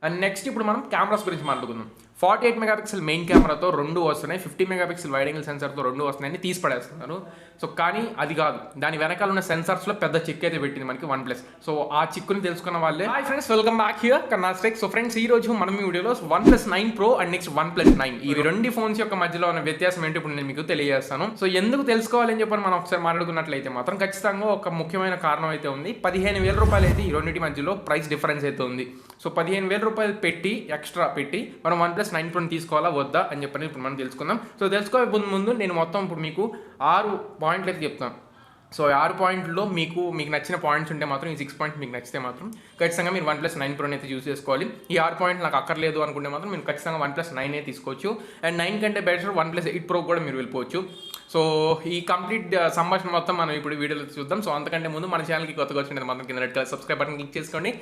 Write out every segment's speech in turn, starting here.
And next ఇప్పుడు మనం cameras గురించి మాట్లాడుకుందాం. 48 మెగాపిక్సెల్ మెయిన్ కెమెరాతో 2 వస్తున్నాయి, 50 మెగాపిక్సెల్ వైడ్ యాంగిల్ సెన్సార్తో 2 వస్తున్నాయని తీసి పడేస్తున్నారు. సో కానీ అది కాదు, దాని వెనకాల ఉన్న సెన్సార్స్లో పెద్ద చిక్ అయితే పెట్టింది మనకి వన్ ప్లస్. సో ఆ చిక్కుని తెలుసుకున్న వాళ్ళే. Hi friends, welcome back here కర్నాస్టెక్. సో ఫ్రెండ్స్, ఈ రోజు మనం ఈ వీడియోలో one plus 9 pro and next one plus 9 ఈ రెండు ఫోన్స్ యొక్క మధ్యలో ఉన్న వ్యత్యాసం ఏంటి ఇప్పుడు నేను మీకు తెలియజేస్తాను. సో ఎందుకు తెలుసుకోవాలని చెప్పని మనం ఒకసారి మాట్లాడుకున్నట్లయితే మాత్రం ఖచ్చితంగా ఒక ముఖ్యమైన కారణం అయితే ఉంది. 15,000 రూపాయలు అయితే ఈ రెండింటి మధ్యలో ప్రైస్ డిఫరెన్స్ అయితే ఉంది. సో 15,000 రూపాయలు పెట్టి ఎక్స్ట్రా పెట్టి మనం వన్ ప్లస్ 9 ప్రోని తీసుకోవాలా వద్దా అని చెప్పని ఇప్పుడు మనం తెలుసుకుందాం. సో తెలుసుకోవే ముందు నేను మొత్తం ఇప్పుడు మీకు 6 పాయింట్లు అయితే చెప్తాను. సో 6 పాయింట్లో మీకు నచ్చిన పాయింట్స్ ఉంటే మాత్రం ఈ 6 పాయింట్స్ మీకు నచ్చితే మాత్రం ఖచ్చితంగా మీరు వన్ ప్లస్ 9 ప్రోని అయితే యూజ్ చేసుకోవాలి. ఈ 6 పాయింట్లు నాకు అక్కర్లేదు అనుకుంటే మాత్రం మీరు ఖచ్చితంగా వన్ ప్లస్ 9 అయితే తీసుకోవచ్చు. అండ్ 9 కంటే బెటర్ వన్ ప్లస్ 8 ప్రో కూడా మీరు వెళ్ళిపోవచ్చు. సో ఈ కంప్లీట్ సంభాషణ మొత్తం మనం ఇప్పుడు వీడియోలో చూద్దాం. సో అంతకంటే ముందు మన ఛానల్కి కొత్తగా వచ్చినది మాత్రం కింద red colour subscribe button click చేసుకోండి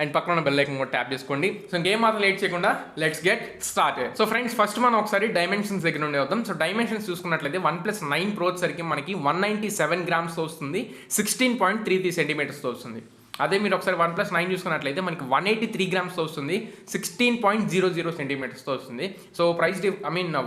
అండ్ పక్కన ఉన్న బెల్ ఐకాన్ కూడా ట్యాప్ చేసుకోండి. సో ఇంకేం మాత్రం లేట్ చేయకుండా let's get started. So friends, first మనం ఒకసారి డైమెన్షన్స్ దగ్గర నుండి వద్దాం. సో డైమెన్షన్స్ చూసుకున్నట్లయితే వన్ ప్లస్ 9 ప్రో సరికి మనకి 197 గ్రామ్స్తో వస్తుంది, 16.33 సెంటీమీటర్స్తో వస్తుంది. అదే మీరు ఒకసారి వన్ ప్లస్ 9 చూసుకున్నట్లయితే మనకి 183 గ్రామ్స్తో వస్తుంది, 16.00 సెంటీమీటర్స్తో వస్తుంది. సో ప్రైస్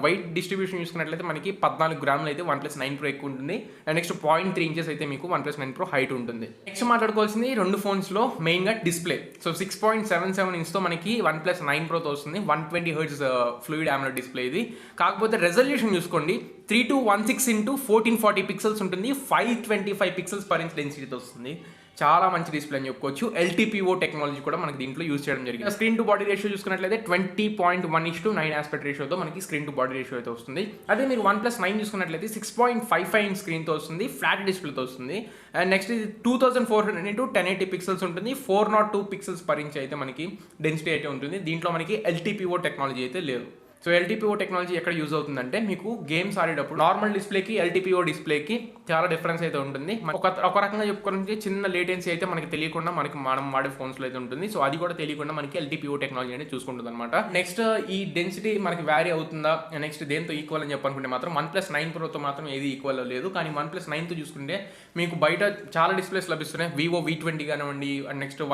వెయిట్ డిస్ట్రిబ్యూషన్ చూసుకున్నట్లయితే మనకి 14 గ్రాములు అయితే వన్ ప్లస్ 9 ప్రో ఎక్కువ ఉంటుంది. అండ్ నెక్స్ట్ 0.3 ఇంచెస్ అయితే మీకు వన్ ప్లస్ 9 ప్రో హైట్ ఉంటుంది. నెక్స్ట్ మాట్లాడుకోవాల్సింది రెండు ఫోన్స్లో మెయిన్గా డిస్ప్లే. సో 6.77 ఇంచ్తో మనకి వన్ ప్లస్ 9 ప్రోతో వస్తుంది, 120 హెర్ట్జ్ ఫ్లూయిడ్ AMOLED డిస్ప్లే ఇది. కాకపోతే రెజల్యూషన్ చూసుకోండి, 3216 × 1440 పిక్సెల్స్ ఉంటుంది, 525 పిక్సెల్స్ పర్ ఇంచ్ డెన్సిటీతో వస్తుంది. చాలా మంచి డిస్ప్లే అని చెప్పుకోవచ్చు. LTPO టెక్నాలజీ కూడా మనకి దీంట్లో యూజ్ చేయడం జరిగింది. స్క్రీన్ టు బాడీ రేషియో చూసుకున్నట్లయితే 20.1:9 ఆస్పెక్ట్ రేషియోతో మనకి స్క్రీన్ టు బాడీ రేషియో అయితే వస్తుంది. అదే మీరు వన్ ప్లస్ 9 చూసుకున్నట్లయితే 6.55 ఇంచ్ స్క్రీన్తో వస్తుంది, ఫ్లాట్ డిస్ప్లేతో వస్తుంది. అండ్ నెక్స్ట్ ఇది 2400 × 1080 పిక్సెల్స్ ఉంటుంది, 402 పిక్సెల్స్ పర్ ఇంచ్ అయితే మనకి డెన్సిటీ అయితే ఉంటుంది. దీంట్లో మనకి LTPO టెక్నాలజీ అయితే లేదు. సో LTPO టెక్నాలజీ ఎక్కడ యూజ్ అవుతుందంటే మీకు గేమ్స్ ఆడేటప్పుడు నార్మల్ డిస్ప్లేకి LTPO డిస్ప్లేకి చాలా డిఫరెన్స్ అయితే ఉంటుంది. ఒక రకంగా చెప్పుకోవాలంటే చిన్న లేటెన్సీ అయితే మనకి తెలియకుండా మనం వాడే ఫోన్స్లో అయితే ఉంటుంది. సో అది కూడా తెలియకుండా మనకి LTPO టెక్నాలజీ అనేది చూసుకుంటుంది అనమాట. నెక్స్ట్ ఈ డెన్సిటీ మనకి వ్యారీ అవుతుందా, నెక్స్ట్ దేంతో ఈక్వల్ అని చెప్పనుకుంటే మాత్రం వన్ ప్లస్ 9 ప్రోతో మాత్రం ఏది ఈక్వల్ లేదు. కానీ వన్ ప్లస్ 9తో చూసుకుంటే మీకు బయట చాలా డిస్ప్లేస్ లభిస్తున్నాయి. Vivo V20 కానివ్వండి, and next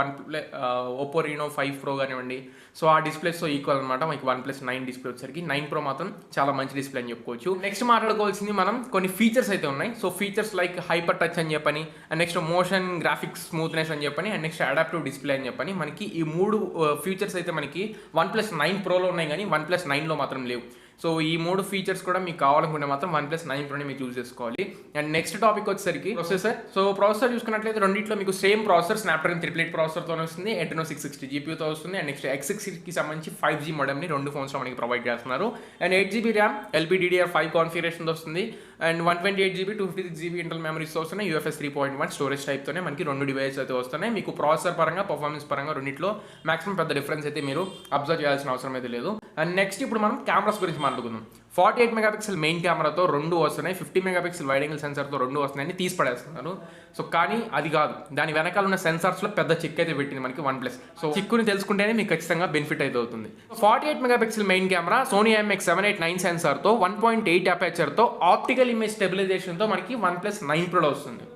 Oppo Reno 5 Pro కానివ్వండి. సో ఆ డిస్ప్లేస్తో ఈక్వల్ అనమాట మనకి వన్ ప్లస్ 9 డిస్ప్లే వచ్చేసరికి 9 ప్రో మాత్రం చాలా మంచి డిస్ప్లే అని చెప్పుకోవచ్చు. నెక్స్ట్ మాట్లాడుకోవాల్సింది మనం కొన్ని ఫీచర్స్ అయితే ఉన్నాయి. So features like hyper touch అని చెప్పని, and next motion graphics smoothness అని చెప్పని, అండ్ నెక్స్ట్ అడాప్టివ్ డిస్ప్లే అని చెప్పని మనకి ఈ 3 ఫీచర్స్ అయితే మనకి వన్ ప్లస్ 9 ప్రోలో ఉన్నాయి, కానీ వన్ ప్లస్ 9లో మాత్రం లేవు. సో ఈ 3 ఫీచర్స్ కూడా మీకు కావాలనుకుంటే మాత్రం వన్ ప్లస్ 9 ప్రోని మీరు చూస్ చేసుకోవాలి. అండ్ నెక్స్ట్ టాపిక్ వచ్చేసరికి ప్రాసెసర్. సో ప్రాసెసర్ చూసుకున్నట్లయితే రెండింటిలో మీకు సేమ్ ప్రాసెసర్ స్నాప్డ్రాగన్ 888 ప్రాసెసర్తో వస్తుంది, Adreno 660 GPUతో వస్తుంది. అండ్ నెక్స్ట్ X6కి సంబంధించి 5G మోడెమ్ని రెండు ఫోన్స్లో మనకి ప్రొవైడ్ చేస్తున్నారు. అండ్ 8GB ర్యామ్ LPDDR5 కాన్ఫిగరేషన్తో వస్తుంది. అండ్ 128GB 256GB ఇంటర్నల్ మెమరీస్తో వస్తున్నాయి. UFS 3.1 స్టోరేజ్ టైప్తోనే మనకి రెండు డివైసెస్ అయితే వస్తున్నాయి. మీకు ప్రాసెసర్ పరంగా పర్ఫార్మెన్స్ పరంగా రెండింటిలో మాక్సిమం పెద్ద డిఫరెన్స్ అయితే మీరు అబ్జర్వ్ చేయాల్సిన అవసరం అయితే లేదు. అండ్ నెక్స్ట్ ఇప్పుడు మనం కెమెరాస్ గురించి మాట్లాడుకుందాం. 48 మెగాపిక్సెల్ మెయిన్ కెమెరాతో 2 వస్తున్నాయి, 50 మెగాపిక్సెల్ వైడ్ యాంగిల్ సెన్సార్తో 2 వస్తున్నాయని తీసి పడేస్తున్నారు. సో కానీ అది కాదు, దాని వెనకాల ఉన్న సెన్సార్స్లో పెద్ద చిక్ అయితే పెట్టింది మనకి వన్ ప్లస్. సో చిక్కుని తెలుసుకుంటేనే మీకు ఖచ్చితంగా బెనిఫిట్ అయితే అవుతుంది. 48 megapixel main camera Sony IMX789 సెన్సార్తో 1.8 అపేచర్తో ఆప్టికల్ ఇమేజ్ స్టెబిలైజేషన్తో మనకి వన్ ప్లస్ 9 ప్రోలో వస్తుంది.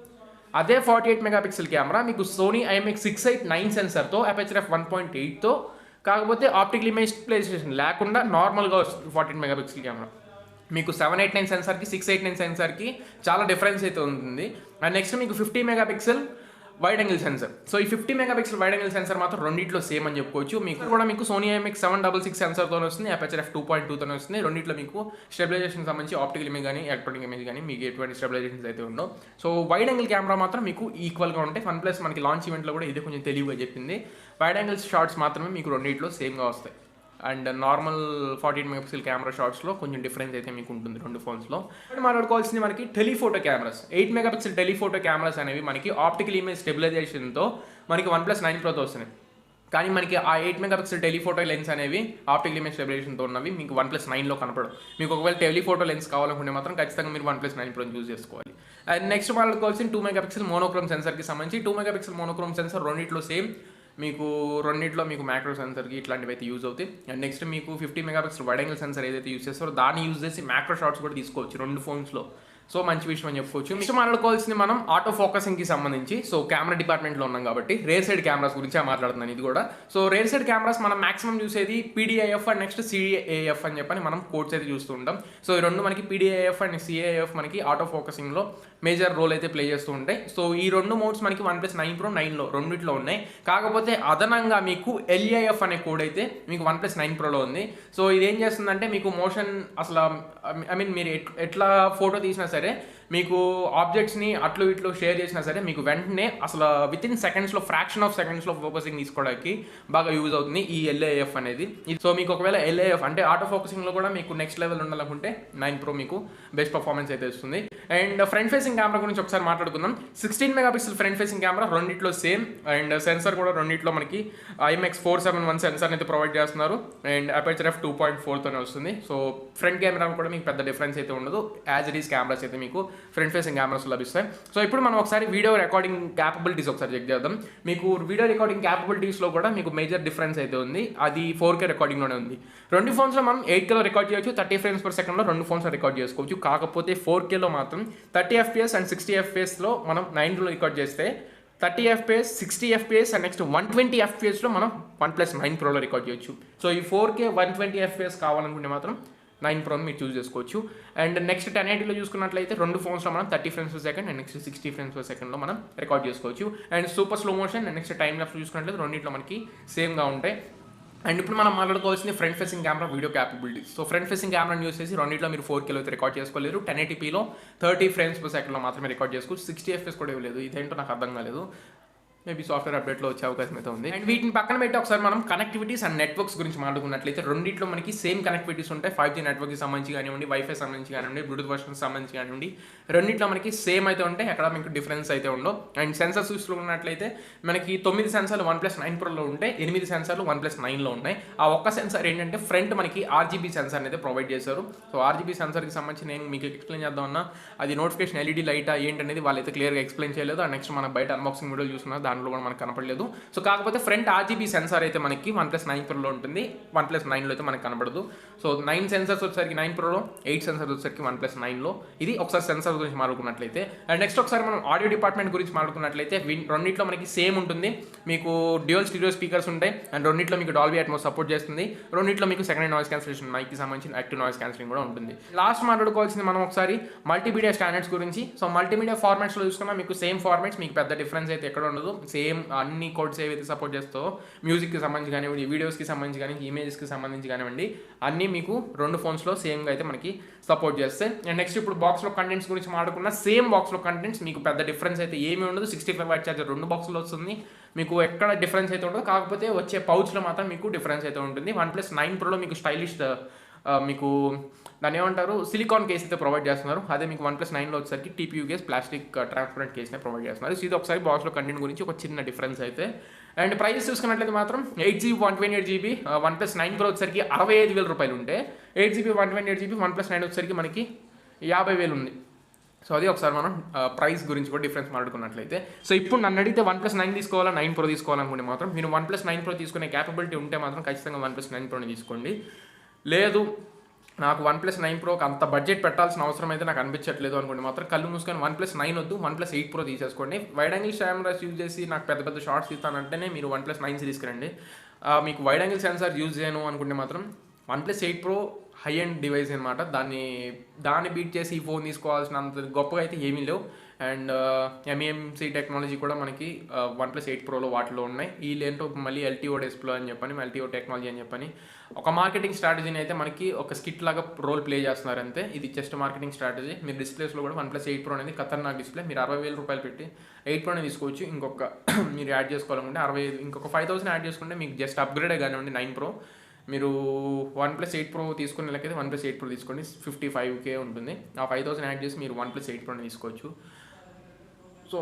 అదే 48 మెగాపిక్సెల్ కెమెరా మీకు Sony IMX689 సెన్సార్తో అపేచర్ f1.8తో, కాకపోతే ఆప్టికల్ ఇమేజ్ స్టెబిలైజేషన్ లేకుండా నార్మల్గా వస్తుంది 48 మెగాపిక్సెల్ కెమెరా. మీకు 789 సెన్సార్కి 689 సెన్సార్కి చాలా డిఫరెన్స్ అయితే ఉంటుంది. అండ్ నెక్స్ట్ మీకు 50 megapixel wide angle censor. So ఈ 50 మెగాపిక్సెల్ వైడ్ యాంగిల్ సెన్సార్ మాత్రం రెండింటిలో సేమ్ అని చెప్పుకోవచ్చు. మీకు Sony IMX766 సెన్సార్తో వస్తుంది, అపేచర్ f2.2తో వస్తుంది. రెండింటిలో మీకు స్టెబిలైజేషన్ సంబంధించి ఆప్టికల్ ఇమేజ్ కానీ ఎలక్ట్రానిక్ ఇమేజ్ కానీ మీకు ఎటువంటి స్టెబిలైజేషన్స్ అయితే ఉండవు. సో వైడ్ యాంగిల్ కెమెరా మాత్రం మీకు ఈక్వల్గా ఉంటాయి. వన్ ప్లస్ మనకి లాంచ్ ఈవెంట్లో కూడా ఇది కొంచెం తెలివిగా చెప్పింది. వైడ్ యాంగిల్ షాట్స్ మాత్రమే మీకు రెండింటిలో సేమ్గా వస్తాయి. అండ్ నార్మల్ 48 మెగాపిక్సెల్ కెమెరా షాట్స్లో కొంచెం డిఫరెన్స్ అయితే మీకు ఉంటుంది రెండు ఫోన్స్లో. అండ్ మాట్లాడుకోవాల్సింది మనకి telephoto cameras. 8 megapixel telephoto cameras అనేవి మనకి ఆప్టికల్ ఇమేజ్ స్టెబిలైజేషన్తో మనకి వన్ ప్లస్ 9 ప్రోతో వస్తున్నాయి. కానీ మనకి ఆ 8 మెగాపిక్సెల్ టెలిఫోటో లెన్స్ అనేవి ఆప్టికల్ ఇమేజ్ స్టెబిలైజేషన్తో ఉన్నవి మీకు వన్ ప్లస్ 9లో కనపడవు. మీకు ఒకవేళ టెలిఫోటో లెన్స్ కావాలనుకుంటే మాత్రం ఖచ్చితంగా మీరు వన్ ప్లస్ 9 ప్రోని యూజ్ చేసుకోవాలి. అండ్ నెక్స్ట్ మాట్లాడుకోవాల్సిన 2 మెగాపిక్సెల్ మోనోక్రోమ్ సెన్సర్కి సంబంధించి 2 మెగాపిక్సెల్ మోనోక్రోమ్ సెన్సర్ రెండింటిలో సేమ్. మీకు రెండింటిలో మీకు మ్యాక్రో సెన్సర్కి ఇట్లాంటివి అయితే యూజ్ అవుతాయి. అండ్ నెక్స్ట్ మీకు 50 మెగాపిక్సెల్ వైడ్ యాంగిల్ సెన్సర్ ఏదైతే యూజ్ చేస్తారో దాన్ని యూజ్ చేసి మ్యాక్రో షాట్స్ కూడా తీసుకోవచ్చు రెండు ఫోన్స్లో. సో మంచి విషయం అని చెప్పుకోవచ్చు. నెక్స్ట్ మాట్లాడుకోవాల్సింది మనం ఆటో ఫోకసింగ్కి సంబంధించి. సో కెమెరా డిపార్ట్మెంట్లో ఉన్నాం కాబట్టి రేర్ సైడ్ కెమెరాస్ గురించి మాట్లాడుతున్నాను ఇది కూడా. సో రేర్ సైడ్ కెమెరాస్ మనం మాక్సిమం చూసేది PDIF అండ్ నెక్స్ట్ CAF అని చెప్పని మనం కోడ్స్ అయితే చూస్తూ ఉంటాం. సో ఈ రెండు మనకి PDIF అండ్ CAF మనకి ఆటో ఫోకసింగ్లో మేజర్ రోల్ అయితే ప్లే చేస్తూ ఉంటాయి. సో ఈ రెండు మోడ్స్ మనకి OnePlus 9 Pro 9లో రెండిట్లో ఉన్నాయి. కాకపోతే అదనంగా మీకు LAF అనే కోడ్ అయితే మీకు OnePlus 9 Proలో ఉంది. సో ఇదేం చేస్తుందంటే మీకు మోషన్ అసలు మీరు ఎట్లా ఫోటో తీసినా సరే మీకు ఆబ్జెక్ట్స్ని అట్లు ఇట్లు షేర్ చేసినా సరే మీకు వెంటనే అసలు వితిన్ సెకండ్స్లో ఫ్రాక్షన్ ఆఫ్ సెకండ్స్లో ఫోకసింగ్ తీసుకోవడానికి బాగా యూజ్ అవుతుంది ఈ LAF అనేది. సో మీకు ఒకవేళ LAF అంటే ఆటో ఫోకసింగ్లో కూడా మీకు నెక్స్ట్ లెవెల్ ఉండాలనుకుంటే 9 Pro మీకు బెస్ట్ పర్ఫార్మెన్స్ అయితే ఇస్తుంది. అండ్ ఫ్రంట్ ఫేసింగ్ కెమెరా గురించి ఒకసారి మాట్లాడుకుందాం. 16 మెగాపిక్సెల్ ఫ్రంట్ ఫేసింగ్ కెమెరా రెండిట్లో సేమ్. అండ్ సెన్సర్ కూడా రెండిట్లో మనకి IMX471 సెన్సర్ అయితే ప్రొవైడ్ చేస్తున్నారు. అండ్ అపర్చర్ f2.4తోనే వస్తుంది. సో ఫ్రంట్ కెమెరా కూడా మీకు పెద్ద డిఫరెన్స్ అయితే ఉండదు. యాజ్ ఇట్ ఈస్ కెమెరాస్ అయితే మీకు ఫ్రంట్ ఫేసింగ్ కెమెరాస్ లభిస్తాయి. సో ఇప్పుడు మనం ఒకసారి వీడియో రికార్డింగ్ క్యాపబిలిటీస్ ఒకసారి చెక్ చేద్దాం. మీకు వీడియో రికార్డింగ్ క్యాపబిలిటీస్లో కూడా మీకు మేజర్ డిఫరెన్స్ అయితే ఉంది. అది 4K రికార్డింగ్లోనే ఉంది. రెండు ఫోన్స్లో మనం 8Kలో రికార్డ్ చేయొచ్చు, 30 frames per secondలో రెండు ఫోన్స్లో రికార్డ్ చేసుకోవచ్చు. కాకపోతే 4Kలో మాత్రం 30 FPS అండ్ 60 FPSలో మనం 9లో రికార్డ్ చేస్తే 30 FPS, 60 FPS అండ్ నెక్స్ట్ 120 FPSలో మనం OnePlus 9 Proలో రికార్డ్ చేయొచ్చు. సో ఈ 4K 120 FPS కావాలనుకుంటే మాత్రం 9 Proని మీరు చూస్ చేసుకోవచ్చు. అండ్ నెక్స్ట్ 1080లో చూసుకున్నట్లయితే రెండు ఫోన్స్లో మనం 30 frames per second and next 60 frames per secondలో మనం రికార్డ్ చేసుకోవచ్చు. And super slow motion and next time lapse చూసుకున్నట్లయితే రెండింటిలో మనకి సేమ్గా ఉంటాయి. అండ్ ఇప్పుడు మనం మాట్లాడుకోవాల్సింది front facing camera video capability. So front facing కెమెరాని యూస్ చేసి రెండింటిలో మీరు 4Kలో అయితే రికార్డ్ చేసుకోలేరు. 1080pలో 30 frames per secondలో మాత్రమే రికార్డ్ చేసుకోవచ్చు. 60 FPS కూడా ఇవ్వలేదు. ఇదేంటో నాకు అర్థం కాలేదు. మేబీ సాఫ్ట్వేర్ అప్డేట్లో వచ్చే అవకాశం అయితే ఉంది. అండ్ వీటిని పక్కన పెట్టి ఒకసారి మనం కనెక్టివిటీస్ అండ్ నెట్వర్క్స్ గురించి మాట్లాడుకున్నట్లయితే రెండింటిలో మనకి సేమ్ కనెక్టివిటీస్ ఉంటాయి. 5G నెట్వర్క్కి సంబంధించి కానివ్వండి, వైఫై సంబంధించి కానివ్వండి, బ్లూటూత్ వర్షన్కి సంబంధించి కానివ్వండి, రెండింటిలో మనకి సేమ్ అయితే ఉంటాయి. ఎక్కడ మీకు డిఫరెన్స్ అయితే ఉండవు. అండ్ సెన్సర్స్ చూసుకున్నట్లయితే మనకి 9 సెన్సార్లు OnePlus 9 Proలో ఉంటాయి, 8 సెన్సార్లు OnePlus 9లో ఉన్నాయి. ఆ ఒక్క సెన్సార్ ఏంటంటే ఫ్రంట్ మనకి RGB సెన్సార్ అయితే ప్రొవైడ్ చేశారు. సో RGB సెన్సార్కి సంబంధించి నేను మీకు ఎక్స్ప్లెయిన్ చేద్దామన్నా అది నోటిఫికేషన్ LED లైటా ఏంటనేది వాళ్ళైతే క్లియర్గా ఎక్స్ప్లెయిన్ చేయలేదు. అండ్ నెక్స్ట్ మనం బయట అన్బాక్సింగ్ వీడియో చూస్తున్నా దాంట్లో కూడా మనకు కనపడలేదు. సో కాకపోతే ఫ్రంట్ RGB సెన్సార్ అయితే మనకి OnePlus 9 Proలో ఉంటుంది, OnePlus 9లో అయితే మనకు కనపడదు. సో 9 సెన్సార్స్ వచ్చేసరికి 9 Proలో, 8 సెన్సార్స్ వచ్చేసరికి OnePlus 9లో. ఇది ఒకసారి సెన్సార్ గురించి మాట్లాడుకున్నట్లయితే. అండ్ నెక్స్ట్ ఒకసారి మనం ఆడియో డిపార్ట్మెంట్ గురించి మాట్లాడుకున్నట్లయితే రెండింటిలో మనకి సేమ్ ఉంటుంది. మీకు డ్యూయల్ స్టీరియో స్పీకర్స్ ఉంటాయి. అండ్ రెండింటిలో మీకు డాల్బీ అట్మోస్ సపోర్ట్ చేస్తుంది. రెండింటిలో మీకు సెకండ్ నాయిస్ క్యాన్సిలేషన్ మైక్కి సంబంధించిన యాక్టివ్ నాయిస్ క్యాన్సిలింగ్ కూడా ఉంటుంది. లాస్ట్ మాట్లాడుకోవాల్సింది మనం ఒకసారి మల్టీమీడియా స్టాండర్డ్స్ గురించి. సో మల్టీమీడియా ఫార్మాట్స్లో చూసుకున్నా మీకు సేమ్ ఫార్మాట్స్, మీకు పెద్ద డిఫరెన్స్ అయితే ఎక్కడ ఉండదు. సేమ్ అన్ని కోడ్స్ ఏవైతే సపోర్ట్ చేస్తావో మ్యూజిక్కి సంబంధించి కానివ్వండి, వీడియోస్కి సంబంధించి కానీ, ఇమేజెస్కి సంబంధించి కానివ్వండి, అన్నీ మీకు రెండు ఫోన్స్లో సేమ్గా అయితే మనకి సపోర్ట్ చేస్తాయి. అండ్ నెక్స్ట్ ఇప్పుడు బాక్స్లో కంటెంట్స్ గురించి మాట్లాడుకున్న సేమ్ బాక్స్లో కంటెంట్స్ మీకు పెద్ద డిఫరెన్స్ అయితే ఏమీ ఉండదు. 65 వాట్ ఛార్జర్ రెండు బాక్స్లో వస్తుంది. మీకు ఎక్కడ డిఫరెన్స్ అయితే ఉండదు. కాకపోతే వచ్చే పౌచ్లో మాత్రం మీకు డిఫరెన్స్ అయితే ఉంటుంది. OnePlus 9 Proలో మీకు స్టైలిష్ మీకు దాన్ని ఏమంటారు సిలికాన్ కేస్ అయితే ప్రొవైడ్ చేస్తున్నారు. అదే మీకు OnePlus 9లో వచ్చేసరికి TPU కేస్ ప్లాస్టిక్ ట్రాన్స్పరెంట్ కేస్నే ప్రొవైడ్ చేస్తున్నారు. సో ఇది ఒకసారి బాక్స్లో కంటెంట్ గురించి ఒక చిన్న డిఫరెన్స్ అయితే. అండ్ ప్రైస్ చూసుకున్నట్లయితే మాత్రం 8GB 128GB OnePlus 9 Pro వచ్చేసరికి 65,000 రూపాయలు ఉంటే 8GB 128GB OnePlus 9 వచ్చేసరికి మనకి 50,000 ఉంది. సో అది ఒకసారి మనం ప్రైస్ గురించి కూడా డిఫరెన్స్ మాట్లాడుకున్నట్లయితే. సో ఇప్పుడు నన్ను అడిగితే OnePlus 9 తీసుకోవాలా 9 Pro తీసుకోవాలనుకుంటే మాత్రం మీరు OnePlus 9 Pro తీసుకునే క్యాపబిలిటీ ఉంటే మాత్రం ఖచ్చితంగా OnePlus 9 Proని తీసుకోండి. లేదు నాకు OnePlus 9 Proకి అంత బడ్జెట్ పెట్టాల్సిన అవసరం అయితే నాకు అనిపించట్లేదు అనుకోండి మాత్రం కళ్ళు మూసుకొని OnePlus 9 వద్దు, OnePlus 8 Pro తీసేసుకోండి. వైడ్ యాంగిల్ కెమెరాస్ యూజ్ చేసి నాకు పెద్ద పెద్ద షార్ట్స్ తీస్తానంటేనే మీరు OnePlus 9 సిరీస్కి రండి. మీకు వైడ్ యాంగిల్ సెన్సార్ యూజ్ చేయను అనుకుంటే మాత్రం OnePlus 8 Pro high end device అనమాట. దాన్ని బీట్ చేసి ఈ ఫోన్ తీసుకోవాల్సిన అంత గొప్పగా అయితే ఏమీ లేవు. అండ్ MEMC టెక్నాలజీ కూడా మనకి OnePlus 8 Proలో వాటిలో ఉన్నాయి. వీళ్ళేంటో మళ్ళీ LTO డిస్ప్లే అని చెప్పని, LTO టెక్నాలజీ అని చెప్పని ఒక మార్కెటింగ్ స్ట్రాటజీని అయితే మనకి ఒక స్కిట్ లాగా రోల్ ప్లే చేస్తున్నారు అంతే. ఇది జస్ట్ మార్కెటింగ్ స్ట్రాటజీ. మీరు డిస్ప్లేస్లో కూడా OnePlus 8 Pro అనేది ఖతర్నాక్ డిస్ప్లే. మీరు 60,000 రూపాయలు పెట్టి 8 Proనే తీసుకోవచ్చు. ఇంకొక మీరు యాడ్ చేసుకోవాలనుకుంటే 60,000 ఇంకొక 5,000 యాడ్ చేసుకుంటే మీకు జస్ట్ అప్గ్రేడే కానివ్వండి 9 Pro. మీరు OnePlus 8 Pro తీసుకునే లెక్కైతే OnePlus 8 Pro తీసుకోండి, 55K ఉంటుంది. ఆ 5,000 యాడ్ చేసి మీరు OnePlus 8 Proని తీసుకోవచ్చు. సో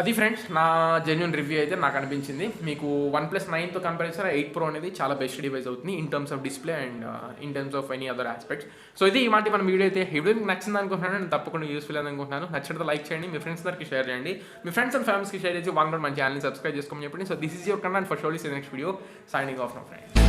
అది ఫ్రెండ్స్ నా జెన్యున్ రివ్యూ అయితే నాకు అనిపించింది. మీకు OnePlus 9తో కంపేర్ చేస్తే 8 Pro అనేది చాలా బెస్ట్ డివైస్ అవుతుంది in terms of display and in terms of any other aspects. So ఇది ఇవాంటి మన వీడియో అయితే. ఈ వీడియో మీకు నచ్చింది అనుకుంటున్నాను, నేను తప్పకుండా యూస్ఫుల్ అని అనుకుంటున్నాను. నచ్చితే లైక్ చేయండి, మీ ఫ్రెండ్స్ అందరికి షేర్ చేయండి, మీ ఫ్రెండ్స్ అండ్ ఫ్యామిలీస్కి షేర్ చేసి వాళ్ళు మన ఛానల్ని సబ్స్క్రైబ్ చేసుకోమని చెప్పండి. So this is your Kanna for షోలీ see next video signing off my friends.